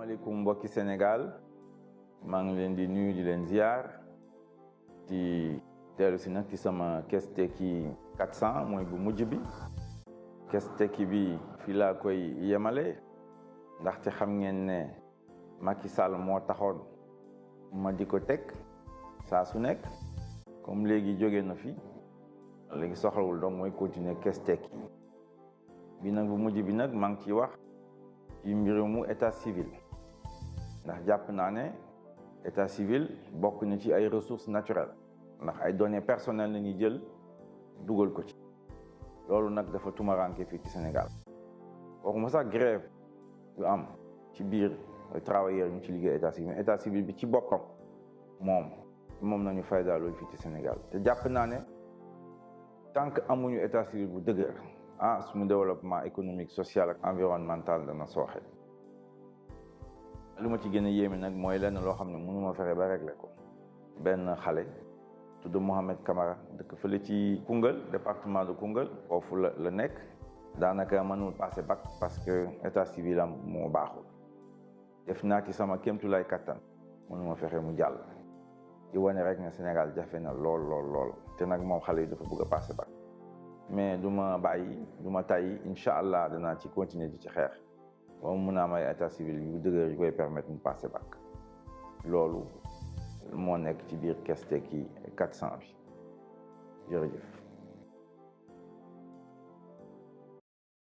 asalaamaaleykum mbokki Sénégal maa ngi leen di nuyu di leen ziar di dellu si nag ci sama Kees Tekki 400 mooy bu mujj bi Kees Tekki bi fii laa koy yemale ndaxte xam ngeen ne Macky Sall moo taxoon ma di ko teg saa su nekk comme léegi jóge na fi léegi soxlawul donc mooy continuer Kees Tekki bi nag bu mujj bi nag maa ngi ciy wax ci mbirumu état civil ndax jàpp naa ne état civil bokk na ci ay ressources naturelles ndax ay données personnelles la ñuy jël dugal ko ci loolu nag dafa tumaranke fii ci Sénégal waxuma sax grève yu am ci biir travailleurs ñu ci liggéey état civil mais état civil bi ci boppam moom nañu fayda loolu fii ci Sénégal te jàpp naa ne tant que amuñu état civil bu dëgër suñu développement économique social ak environnemental dana sooxe lu ma ci gën a yéeme nag mooy lenn loo xam ne mënuma fexe ba régler ko benn xale tudd Mohamed Camara dëkk fële ci Koungheul département de Koungheul foofu la nekk daanaka mënul passé bac parce que état civil am moo baaxul def naa ci sama kéemtulaay kattan mënuma fexe mu jàll di wane rek ne Sénégal jafe na lool te nag moom xale yi dafa bëgg a passé bac mais du ma bàyyi du ma tàyyi incha allah danaa ci continuer di ci xeex ba mu mun a am ay état civil yu dëgër yu koy permettre mu passé bac loolu moo nekk ci biir Kees Tekki 400 bi jërëjëf.